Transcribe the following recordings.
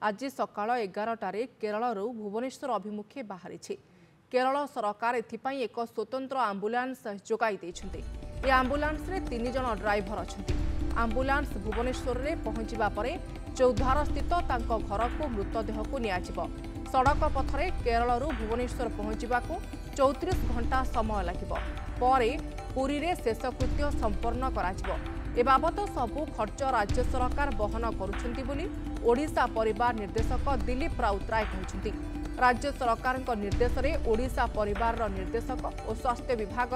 आज सकाळ 11टारे केरळरू भुवनेश्वर अभिमुखे बाहरी केरल सरकार एथिपाई एक स्वतंत्र आंबुलांस जोगाई देइछन्ते। ए आंबुलांस रे 3 जन ड्राइवर अछन्ति। आंबुलांस भुवनेश्वर रे पहुंचिबा परे चौधार स्थित तांको घर को मृतदेह को नियाजिबो। सड़क पथरे केरळरू भुवनेश्वर पहुंचिबाकू 34 घंटा समय लागिबो। परे पुरी रे शेषकृत्य संपन्न कराजिबो। ए बाबत सबु खर्च राज्य सरकार बहन करुछन्ति बोली ओडिशा परिवार निर्देशक दिलीप राउतराय कहउछन्ति। राज्य सरकार निर्देश में ओडिशा परिवार निर्देशक और स्वास्थ्य विभाग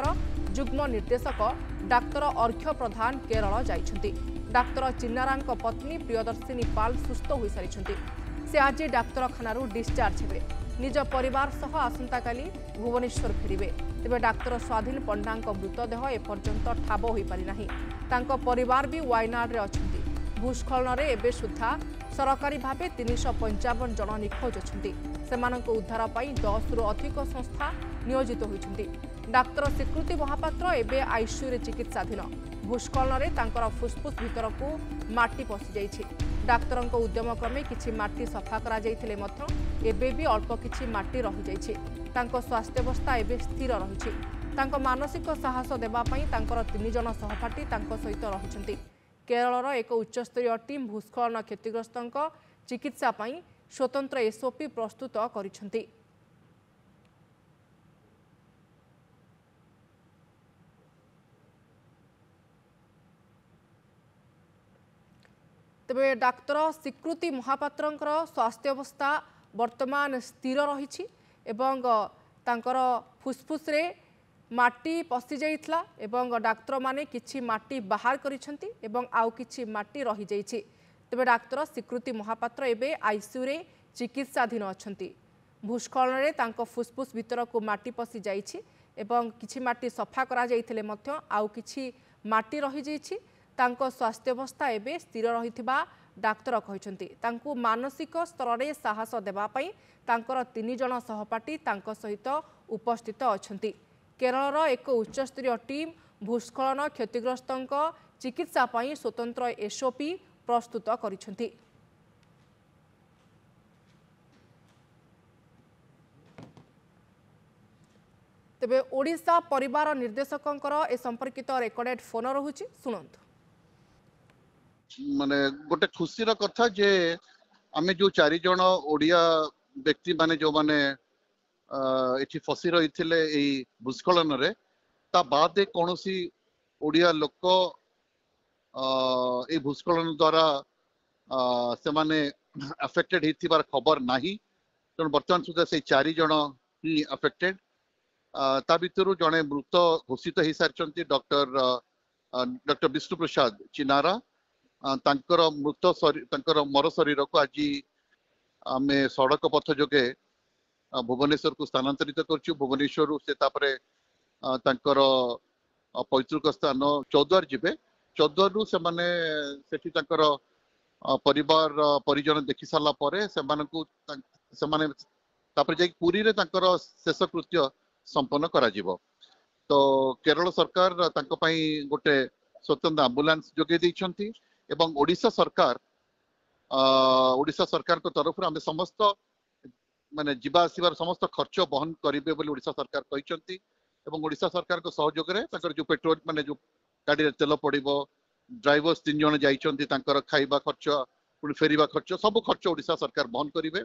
जुग्म निर्देशक डाक्तर अर्घ्य प्रधान केरल जाइछन्ति। डाक्तर चिन्नारा पत्नी प्रियदर्शिनी पाल सुस्थ हो सारी से आज डाक्तरखाना डिस्चार्ज हेबे। निज परिवार सह आसंता काली भुवनेश्वर फेरिबे। तेबे डाक्तर स्वाधीन पंडा मृतदेह एपर्यंत ठाब हो पारि नाही। तांको परिवार भी वायनाड रे अछन्ति। भूस्खलन रे एबे सुद्धा सरकारी भावे 355 जन निखोज अछन्ति। सेमानंको उद्धार पाई 10 रु अधिक संस्था नियोजित होइछन्ति। डाक्तर स्वीकृति महापात्र एबे आईसीयू रे चिकित्साधीन। भूस्खलन रे तांकर फुसफुस भीतर को माटी पसि जाइछि। डाक्तरंको उद्यम क्रमे किछि माटी सफा करा जाइथिले मध्य एबे भी अल्प किछि माटी रहि जाइछि। तांको स्वास्थ्यावस्था एबे स्थिर रहिछि। तांको मानसिक साहस देबा पई तांकर 3 जन सहपाठी तांको सहित रहिछन्ति। केरलर एक उच्चस्तरीय टीम भूस्खलन क्षतिग्रस्त चिकित्सा पई स्वतंत्र एसओपी प्रस्तुत करिछन्ति। तेबे डाक्तर स्वीकृति महापात्रंकर स्वास्थ्यावस्था वर्तमान स्थिर रहिछि एवं तांकर फुसफुस रे माटी पसि जाइथला एवं डाक्तर माने किछि माटी बाहर करिछन्ति एवं आउ किछि माटी रहि जाइछि। तेबे डाक्तर स्वीकृति महापात्र एबे आईसीयू रे चिकित्साधीन अछन्ति। भूस्खलन रे तांको फुसफुस भीतर को माटी पसि जाइछि एवं किछि माटी सफा करा जाइथिले मध्य आउ किछि माटी रहि जाइछि। तांको स्वास्थ्यावस्था एबे स्थिर रहिथिबा डाक्तर कहिसन्ति। तांको मानसिक स्तर रे साहस देबा पई तांकर 3 जन सहपाठी तांको सहित उपस्थित अछन्ति। केरलर एक उच्चस्तरीय टीम भूस्खलन क्षतिग्रस्त चिकित्सा पई स्वतंत्र एसओपी प्रस्तुत करिसन्ति। तेबे ओडिशा परिवार निर्देशकंकर ए संपर्कित रेकर्डेड फोन रहुछि सुनंतु। माने गोटे खुशीर कथा जे आमे जो 4 जन ओडिया व्यक्ति माने जो माने एठी फसी रही भूस्खलन रे ता बाद कौनसी ओडिया लोक ए भूस्खलन द्वारा से माने अफेक्टेड हिथिबार खबर नाही। तेणु वर्तमान सुधा से 4 जन ही अफेक्टेड। ता भितरु जने मृत घोषित हो सारी डॉक्टर विष्णु प्रसाद चिनारा तांकर मृत तांकर मर शरीर को आज आमे सड़क पथ जोगे भुवनेश्वर को स्थानांतरित करछु। भुवनेश्वर से तापरे तांकर पैतृक स्थान चौद्वार जिबे। चौद्वार से माने सेठी तांकर परिवार परिजन देखि साला परे से माने तापरे जाई पुरी रे तांकर शेषकृत्य संपन्न करा जिवो। तो केरल सरकार तांको पई गोटे स्वतंत्र एम्बुलेंस जोगे दैछंती एवं ओडिशा सरकार को तरफ आम समस्त माने जीवा आसबार समस्त खर्च बहन करेंगे बोली ओडिशा सरकार कहते। ओडिशा सरकार को सहयोग रे जो पेट्रोल माने जो गाड़ी तेल पड़ो ड्राइवर्स 3 जन जाइछंती तांकर खाइबा खर्च पुणी फेरिबा खर्च सब खर्च ओडिशा सरकार बहन करेंगे।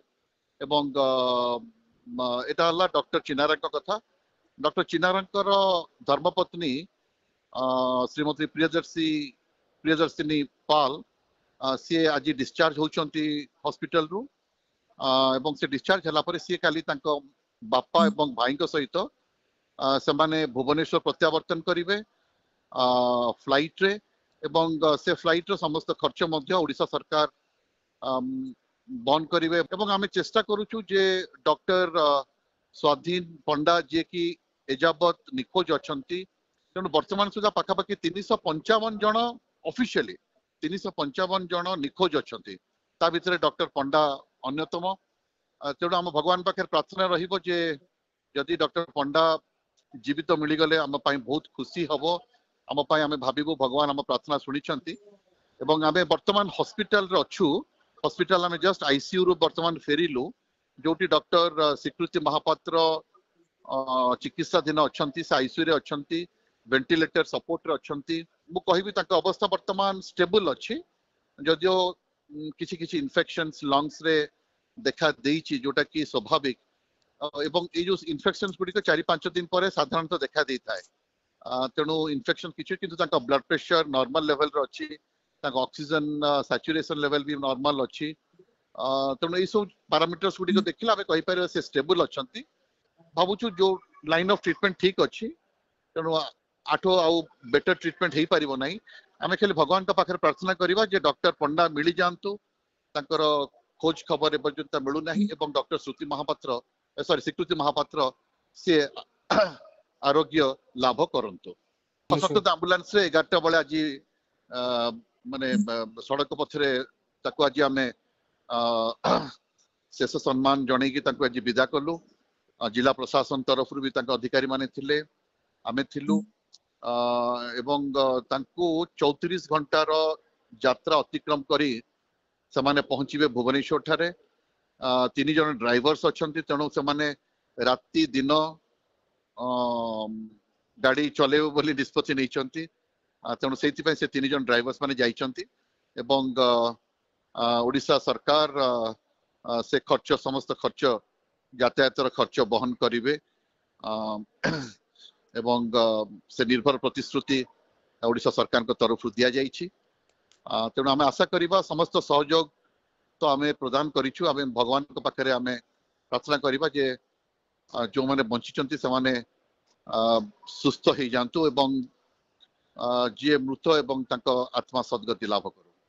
एटा हला डॉक्टर चिनारा कथा। डॉक्टर चिनारा धर्मपत्नी श्रीमती प्रियदर्शिनी पाल सी आज डिस्चार्ज होचंती हॉस्पिटल रु एवं से डिस्चार्ज हला परे सी काली तांको बापा एवं भाई को सहित से माने भुवनेश्वर प्रत्यावर्तन करिवे फ्लाइट रे एवं से फ्लाइट रो समस्त खर्च मध्य ओडिशा सरकार बहन करिवे। एवं आमे चेष्टा करूछु जे डॉक्टर स्वाधीन पंडा जे कि एजाबत निखोज अछंती। तेणु वर्तमान सुधा पाखापाखि 355 जन ऑफिशियली 355 जन निखोज अछंती। ता भितरे डॉक्टर पंडा अन्यतम। तेणु आम भगवान पाखे प्रार्थना रहिबो जे जदि डॉक्टर पंडा जीवित मिलगले आम पाई बहुत खुशी हबो। आम पाई आमे भाबिबो भगवान आम प्रार्थना सुनिछंती। एवं आमे वर्तमान हॉस्पिटल रे अछु हॉस्पिटल आम जस्ट आईसीयू रु वर्तमान फेरिलु जोटी डॉक्टर स्वीकृति महापात्र चिकित्साधीन अच्छा से आईसीयू रे अच्छा वेंटिलेटर सपोर्ट रे अच्छा मु कहबी अवस्था वर्तमान स्टेबल अच्छी जदियो किसी किसी इन्फेक्शंस लंग्स रे देखा देइछि जोटा कि स्वाभाविक एवं ये जो इन्फेक्शंस गुडी को 4-5 दिन पर साधारणतः देखा देता है तेणु इन्फेक्शन किछि किंतु ब्लड प्रेशर नॉर्मल लेवल रे अछि ऑक्सीजन सैचुरेशन लेवल भी नॉर्मल अच्छी तेणु ये सब पैरामीटर्स गुडी को देखिला हमें कहि पारे से स्टेबल अछंती भाबुछु जो लाइन ऑफ ट्रीटमेंट ठीक अच्छी तेणु आठो आउ बेटर ट्रीटमेंट हो पारिबो नाही आमे खाली भगवान का पाखरे प्रार्थना करिबा जे डॉक्टर पंडा मिली जांतु तांकर खोज खबर एपर्यंत मिलू नाही एवं डॉक्टर स्वीकृति महापात्र से आरोग्य लाभ करंतु असक्त एम्बुलेंस रे 11टा बेले आज माने सड़क पथरे ताको आज आमे शेष सम्मान जणै कि ताको आज विदा कलु जिला प्रशासन तरफ भी तांको अधिकारी माने थिले आमे थिलु एवं तांको 34 घंटार यात्रा अतिक्रम करी समाने पहुंचीबे भुवनेश्वर ठारे 3 जन ड्राइवर्स अछंती तेणु समाने राति दिन गाड़ी चलेबे बोली निष्पत्ति नैचंती तेणु से 3 जन ड्राइवर्स माने जाइचंती एवं ओडिशा सरकार से खर्च समस्त खर्च यातायातर खर्च बहन करिवे एवं से निर्भर प्रतिश्रुति ओडिशा सरकार को तरफ दिया जाइछि तेणु आम आशा करिबा समस्त सहयोग तो आम प्रदान करिछु आम भगवान के पाखरे आम प्रार्थना करिबा जे जो माने बंचिचंती से माने सुस्थ हो जातु एवं जी मृत एवं आत्मा सद्गति लाभ कर।